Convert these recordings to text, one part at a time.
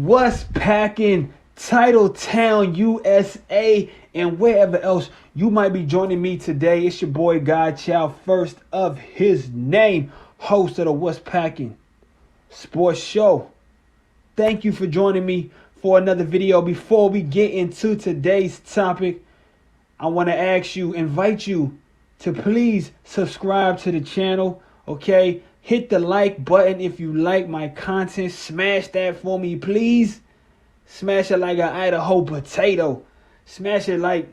What's packing? Title Town, USA, and wherever else you might be joining me today. It's your boy God Chow, first of his name, host of the What's Packing Sports Show. Thank you for joining me for another video. Before we get into today's topic, I want to invite you to please subscribe to the channel, okay? Hit the like button if you like my content. Smash that for me, please. Smash it like an Idaho potato. Smash it like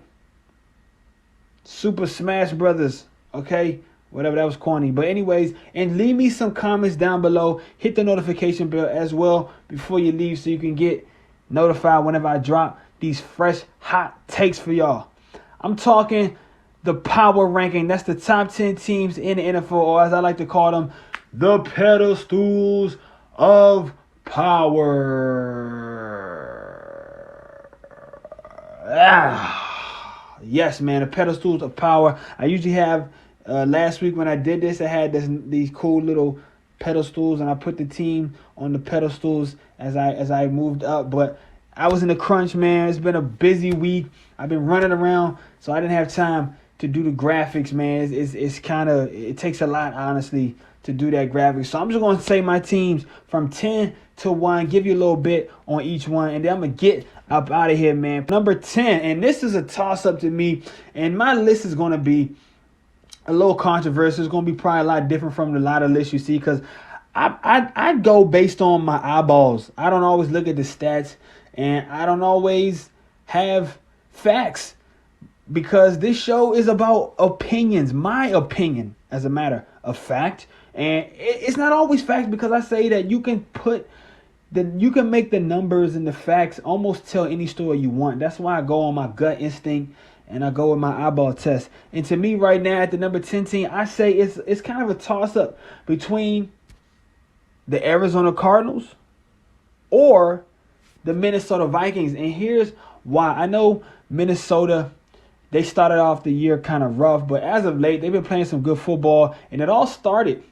Super Smash Brothers, okay? Whatever, that was corny. But anyways, and leave me some comments down below. Hit the notification bell as well before you leave so you can get notified whenever I drop these fresh, hot takes for y'all. I'm talking the power ranking. That's the top 10 teams in the NFL, or as I like to call them, the Pedestals of Power. Yes, man, the Pedestals of Power. I usually have, last week when I did this, I had these cool little pedestals, and I put the team on the pedestals as I moved up. But I was in a crunch, man. It's been a busy week. I've been running around, so I didn't have time to do the graphics, man. It takes a lot, honestly, to do that graphics. So I'm just going to say my teams from 10 to 1, give you a little bit on each one, and then I'm going to get up out of here, man. Number 10, and this is a toss-up to me, and my list is going to be a little controversial. It's going to be probably a lot different from the lot of lists you see, because I go based on my eyeballs. I don't always look at the stats, and I don't always have facts, because this show is about opinions, my opinion, as a matter of fact. And it's not always facts, because I say that you can make the numbers and the facts almost tell any story you want. That's why I go on my gut instinct and I go with my eyeball test. And to me right now at the number 10 team, I say it's kind of a toss-up between the Arizona Cardinals or the Minnesota Vikings. And here's why. I know Minnesota, they started off the year kind of rough, but as of late, they've been playing some good football. And it all started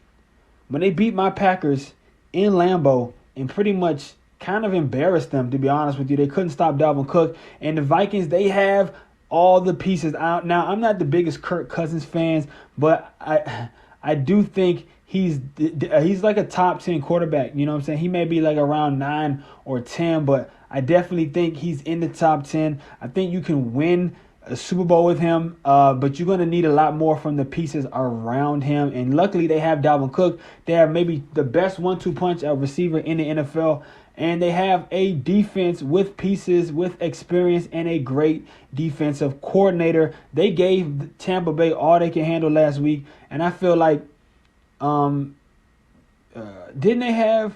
when they beat my Packers in Lambeau and pretty much kind of embarrassed them, to be honest with you. They couldn't stop Dalvin Cook. And the Vikings, they have all the pieces out. Now, I'm not the biggest Kirk Cousins fans, but I do think he's like a top 10 quarterback. You know what I'm saying? He may be like around 9 or 10, but I definitely think he's in the top 10. I think you can win a Super Bowl with him, but you're going to need a lot more from the pieces around him. And luckily, they have Dalvin Cook. They have maybe the best 1-2 punch receiver in the NFL. And they have a defense with pieces, with experience, and a great defensive coordinator. They gave Tampa Bay all they can handle last week. And I feel like, didn't they have,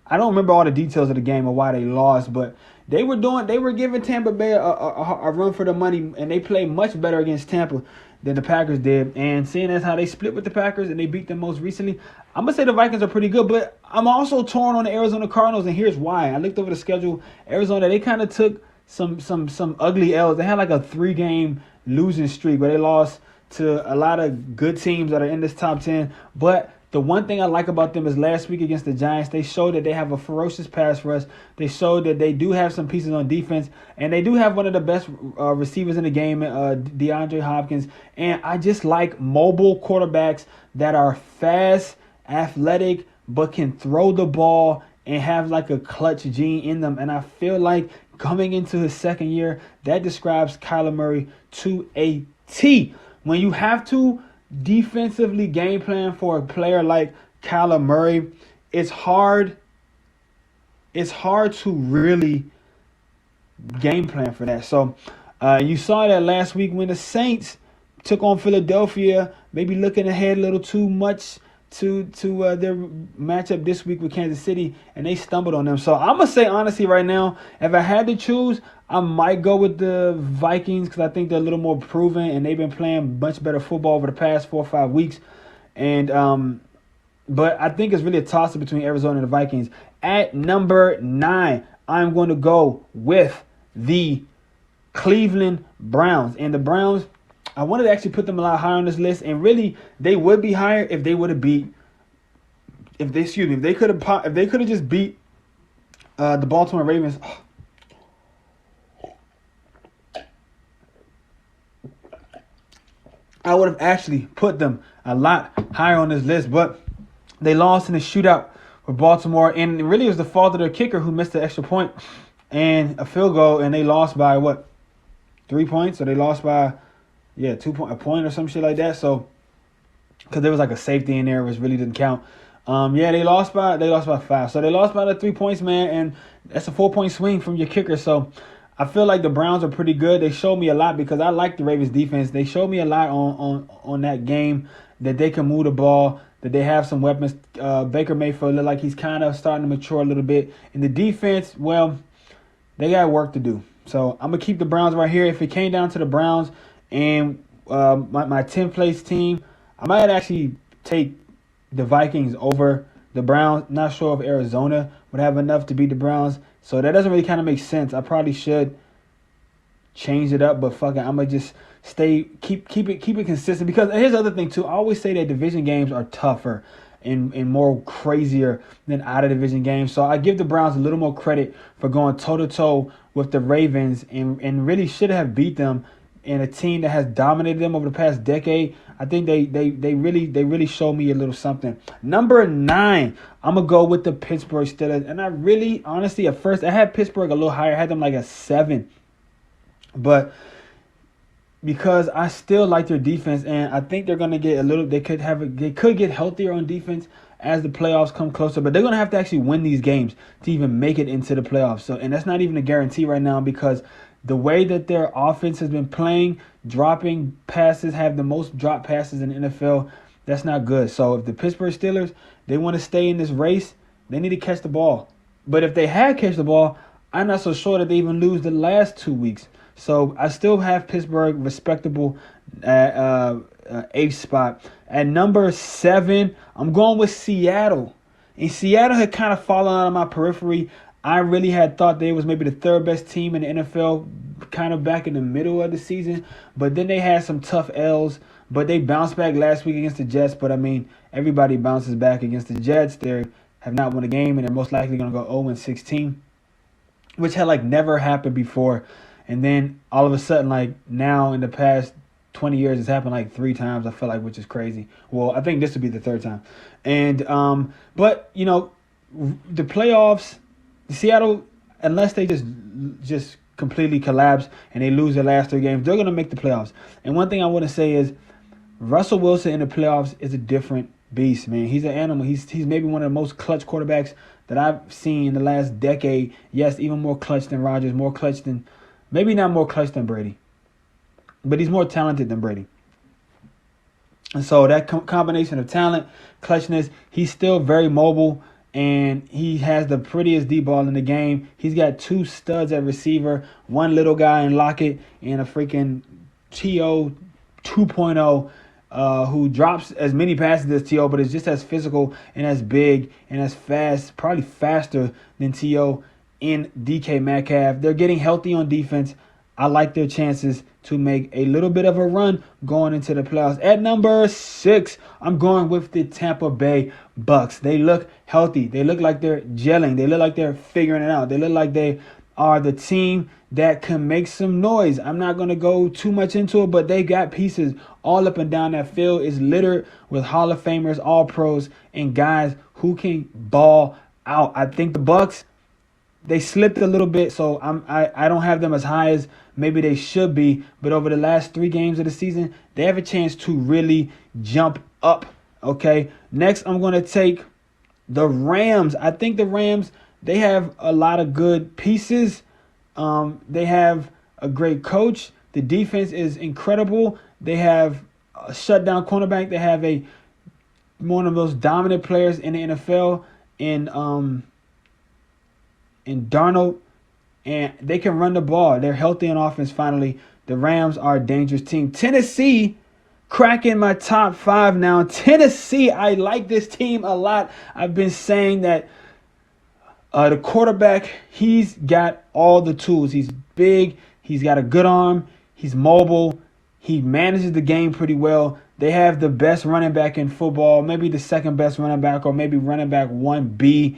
I don't remember all the details of the game or why they lost, but they were giving Tampa Bay a run for the money, and they played much better against Tampa than the Packers did. And seeing as how they split with the Packers and they beat them most recently, I'm going to say the Vikings are pretty good, but I'm also torn on the Arizona Cardinals, and here's why. I looked over the schedule. Arizona, they kind of took some ugly L's. They had like a 3-game losing streak where they lost to a lot of good teams that are in this top 10, but the one thing I like about them is last week against the Giants, they showed that they have a ferocious pass rush. They showed that they do have some pieces on defense, and they do have one of the best receivers in the game, DeAndre Hopkins. And I just like mobile quarterbacks that are fast, athletic, but can throw the ball and have like a clutch gene in them. And I feel like coming into his second year, that describes Kyler Murray to a T. When you have to defensively game plan for a player like Kyler Murray, it's hard to really game plan for that. So you saw that last week when the Saints took on Philadelphia, maybe looking ahead a little too much to their matchup this week with Kansas City, and they stumbled on them. So I'm going to say honestly right now, if I had to choose, I might go with the Vikings because I think they're a little more proven, and they've been playing much better football over the past 4 or 5 weeks. And but I think it's really a toss-up between Arizona and the Vikings. At number 9, I'm going to go with the Cleveland Browns. And the Browns, I wanted to actually put them a lot higher on this list, and really they would be higher if they would have beat, if they could have just beat The Baltimore Ravens. I would have actually put them a lot higher on this list, but they lost in the shootout with Baltimore, and it really was the fault of their kicker who missed the extra point and a field goal, and they lost by 3 points? So they lost by a point or some shit like that. So because there was like a safety in there, which really didn't count. They lost by 5. So they lost by the 3 points, man, and that's a 4-point swing from your kicker. So I feel like the Browns are pretty good. They showed me a lot because I like the Ravens defense. They showed me a lot on that game that they can move the ball, that they have some weapons. Baker Mayfield look like he's kind of starting to mature a little bit. And the defense, well, they got work to do. So I'm going to keep the Browns right here. If it came down to the Browns and my 10th place team, I might actually take the Vikings over the Browns. Not sure if Arizona would have enough to beat the Browns. So that doesn't really kind of make sense. I probably should change it up, but fuck it, I'm gonna just keep it consistent. Because here's the other thing too. I always say that division games are tougher and more crazier than out of division games. So I give the Browns a little more credit for going toe to toe with the Ravens and really should have beat them in a team that has dominated them over the past decade. I think they really showed me a little something. Number 9, I'm gonna go with the Pittsburgh Steelers, and I really honestly at first I had Pittsburgh a little higher. I had them like a 7, but because I still like their defense, and I think they're gonna get they could get healthier on defense as the playoffs come closer, but they're gonna have to actually win these games to even make it into the playoffs. So, and that's not even a guarantee right now because the way that their offense has been playing, dropping passes, have the most drop passes in the NFL. That's not good. So if the Pittsburgh Steelers, they want to stay in this race, they need to catch the ball. But if they had catch the ball, I'm not so sure that they even lose the last 2 weeks. So I still have Pittsburgh respectable at 8th spot. At number 7, I'm going with Seattle. And Seattle had kind of fallen out of my periphery. I really had thought they was maybe the 3rd best team in the NFL kind of back in the middle of the season. But then they had some tough L's. But they bounced back last week against the Jets. But, I mean, everybody bounces back against the Jets. They have not won a game, and they're most likely going to go 0-16, which had, never happened before. And then all of a sudden, now in the past 20 years, it's happened 3 times, I feel like, which is crazy. Well, I think this would be the 3rd time. And, but, the playoffs, Seattle, unless they just completely collapse and they lose their last 3 games, they're going to make the playoffs. And one thing I want to say is Russell Wilson in the playoffs is a different beast, man. He's an animal. He's maybe one of the most clutch quarterbacks that I've seen in the last decade. Yes, even more clutch than Rodgers, more clutch than, maybe not more clutch than Brady, but he's more talented than Brady. And so that combination of talent, clutchness, he's still very mobile. And he has the prettiest deep ball in the game. He's got 2 studs at receiver, one little guy in Lockett, and a freaking T.O. 2.0 who drops as many passes as T.O., but is just as physical and as big and as fast, probably faster than T.O. in DK Metcalf. They're getting healthy on defense. I like their chances to make a little bit of a run going into the playoffs. At number 6, I'm going with the Tampa Bay Bucks. They look healthy. They look like they're gelling. They look like they're figuring it out. They look like they are the team that can make some noise. I'm not going to go too much into it, but they got pieces all up and down that field. It's littered with Hall of Famers, all pros, and guys who can ball out. I think the Bucks, they slipped a little bit, so I don't have them as high as maybe they should be. But over the last 3 games of the season, they have a chance to really jump up. Okay, next I'm going to take the Rams. I think the Rams, they have a lot of good pieces. They have a great coach. The defense is incredible. They have a shutdown cornerback. They have one of those dominant players in the NFL in Darnold, and they can run the ball. They're healthy on offense finally. The Rams are a dangerous team. Tennessee, cracking my top 5 now. Tennessee, I like this team a lot. I've been saying that the quarterback, he's got all the tools. He's big. He's got a good arm. He's mobile. He manages the game pretty well. They have the best running back in football, maybe the 2nd best running back, or maybe running back 1B.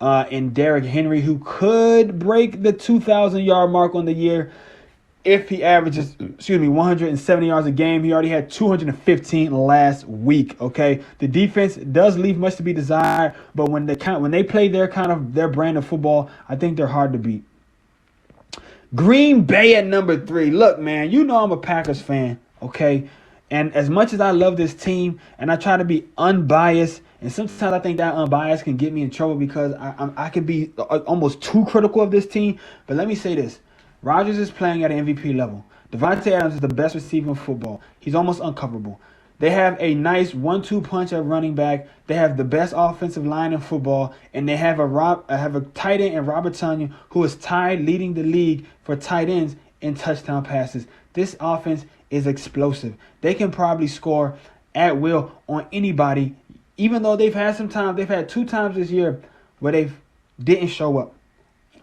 and Derrick Henry, who could break the 2,000-yard mark on the year if he averages, 170 yards a game. He already had 215 last week. Okay, the defense does leave much to be desired, but when they play their brand of football, I think they're hard to beat. Green Bay at number 3. Look, man, you know I'm a Packers fan. Okay, and as much as I love this team, and I try to be unbiased, and sometimes I think that unbiased can get me in trouble because I can be almost too critical of this team. But let me say this. Rodgers is playing at an MVP level. Devontae Adams is the best receiver in football. He's almost uncoverable. They have a nice 1-2 punch at running back. They have the best offensive line in football, and they have a tight end in Robert Tonyan, who is tied leading the league for tight ends in touchdown passes. This offense is explosive. They can probably score at will on anybody, even though they've had 2 times this year where they didn't show up.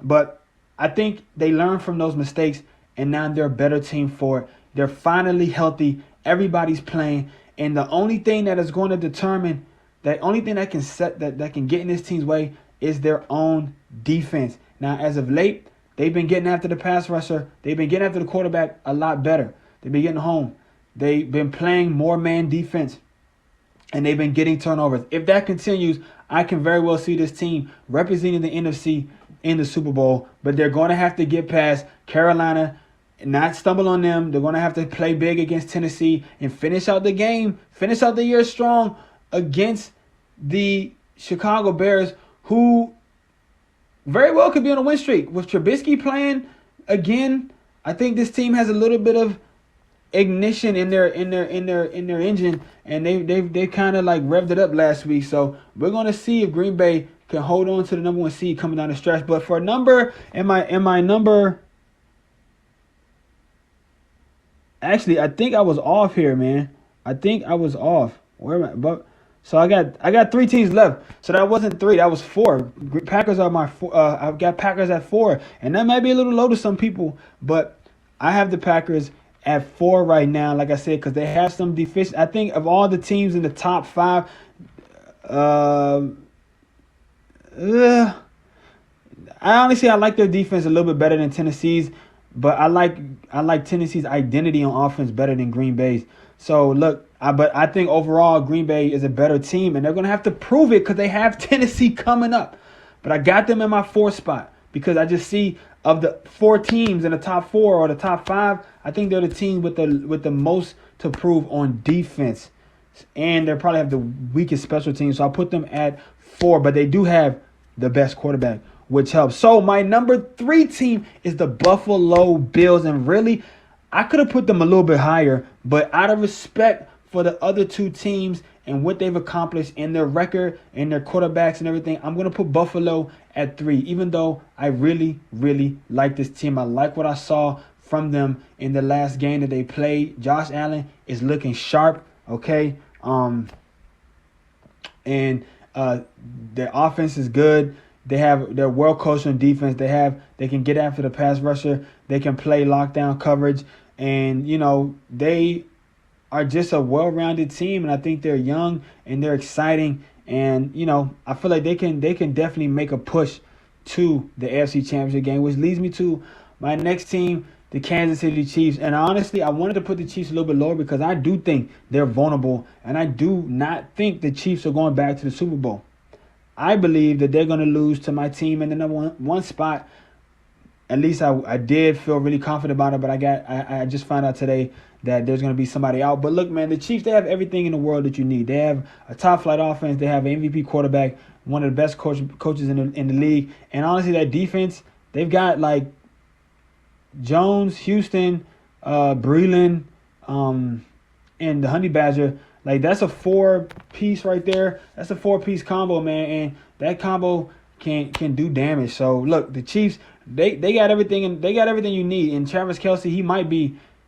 But I think they learned from those mistakes, and now they're a better team for it. They're finally healthy. Everybody's playing. And the only thing that is going to determine, that only thing that can get in this team's way is their own defense. Now, as of late, they've been getting after the pass rusher. They've been getting after the quarterback a lot better. They've been getting home. They've been playing more man defense, and they've been getting turnovers. If that continues, I can very well see this team representing the NFC in the Super Bowl, but they're going to have to get past Carolina, not stumble on them. They're going to have to play big against Tennessee and finish out the year strong against the Chicago Bears, who very well could be on a win streak. With Trubisky playing again, I think this team has a little bit of ignition in their engine, and they kind of like revved it up last week. So we're going to see if Green Bay can hold on to the number 1 seed coming down the stretch. But for number, actually, I think I was off here, man. I think I was off. Where am I? But so I got 3 teams left. So that wasn't 3, that was 4. Packers are my 4. I've got Packers at 4, and that might be a little low to some people, but I have the Packers at 4 right now. Like I said, because they have some deficiency. I think of all the teams in the top 5, I honestly like their defense a little bit better than Tennessee's, but I like Tennessee's identity on offense better than Green Bay's. So look, but I think overall Green Bay is a better team, and they're gonna have to prove it because they have Tennessee coming up. But I got them in my 4th spot because I just see of the 4 teams in the top 4 or the top 5, I think they're the team with the most to prove on defense, and they probably have the weakest special teams. So I put them at 4, but they do have the best quarterback, which helps. So my number 3 team is the Buffalo Bills. And really, I could have put them a little bit higher, but out of respect for the other 2 teams and what they've accomplished in their record and their quarterbacks and everything, I'm going to put Buffalo at 3, even though I really, really like this team. I like what I saw from them in the last game that they played. Josh Allen is looking sharp, okay? Their offense is good. They're well coached on defense. They can get after the pass rusher. They can play lockdown coverage, and they are just a well-rounded team. And I think they're young and they're exciting. And I feel like they can definitely make a push to the AFC Championship game, which leads me to my next team, the Kansas City Chiefs. And honestly, I wanted to put the Chiefs a little bit lower because I do think they're vulnerable, and I do not think the Chiefs are going back to the Super Bowl. I believe that they're going to lose to my team in the number one spot. At least I did feel really confident about it, but I just found out today that there's going to be somebody out. But look, man, the Chiefs, they have everything in the world that you need. They have a top-flight offense. They have an MVP quarterback, one of the best coaches in the league. And honestly, that defense, they've got like Jones, Houston, Breland, and the Honey Badger. Like, that's a 4-piece right there. That's a 4-piece combo, man, and that combo can do damage. So look, the Chiefs, they got everything, and they got everything you need. And Travis Kelce,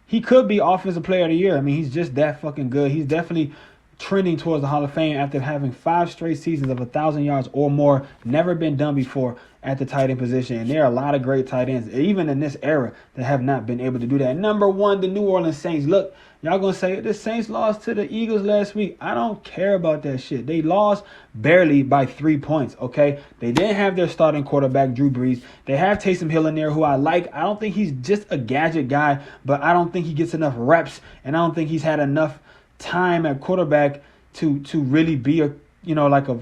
he could be Offensive Player of the Year. I mean, he's just that fucking good. He's definitely trending towards the Hall of Fame after having 5 straight seasons of 1,000 yards or more. Never been done before at the tight end position. And there are a lot of great tight ends, even in this era, that have not been able to do that. Number 1, the New Orleans Saints. Look, Y'all gonna say the Saints lost to the Eagles last week. I don't care about that shit. They lost barely by 3 points, okay? They didn't have their starting quarterback, Drew Brees. They have Taysom Hill in there, who I like. I don't think he's just a gadget guy, but I don't think he gets enough reps, and I don't think he's had enough time at quarterback to really be a, you know, like a,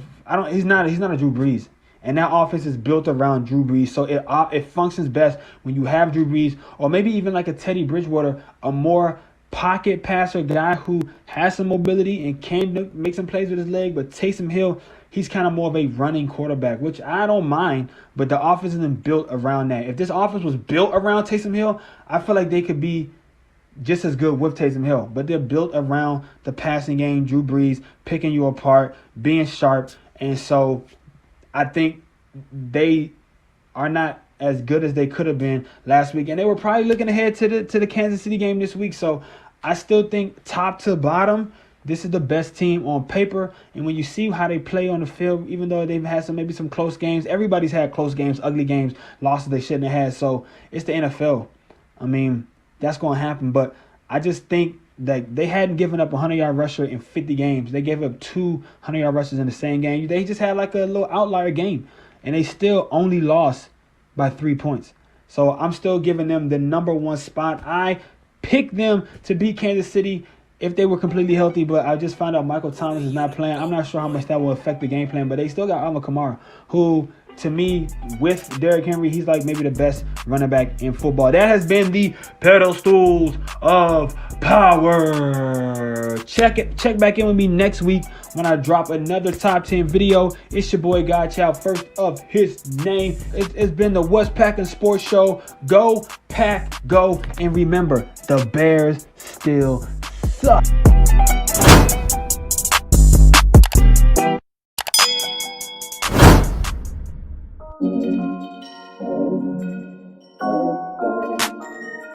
he's not a Drew Brees. And that offense is built around Drew Brees. So it functions best when you have Drew Brees, or maybe even like a Teddy Bridgewater, a more pocket passer guy who has some mobility and can make some plays with his leg. But Taysom Hill, he's kind of more of a running quarterback, which I don't mind. But the offense isn't built around that. If this offense was built around Taysom Hill, I feel like they could be just as good with Taysom Hill. But they're built around the passing game, Drew Brees, picking you apart, being sharp. And so I think they are not as good as they could have been last week. And they were probably looking ahead to the Kansas City game this week. So I still think top to bottom, this is the best team on paper. And when you see how they play on the field, even though they've had maybe some close games, everybody's had close games, ugly games, losses they shouldn't have had. So it's the NFL. I mean, that's going to happen. But I just think that they hadn't given up a 100-yard rusher in 50 games. They gave up 2 100-yard rushers in the same game. They just had like a little outlier game. And they still only lost by 3 points. So I'm still giving them the number 1 spot. I picked them to beat Kansas City if they were completely healthy, but I just found out Michael Thomas is not playing. I'm not sure how much that will affect the game plan, but they still got Alvin Kamara, who, to me, with Derrick Henry, he's like maybe the best running back in football. That has been the Pedestals of Power. Check back in with me next week when I drop another top 10 video. It's your boy God Child, first of his name. It's been the What's Packing Sports Show. Go Pack, go, and remember, the Bears still suck.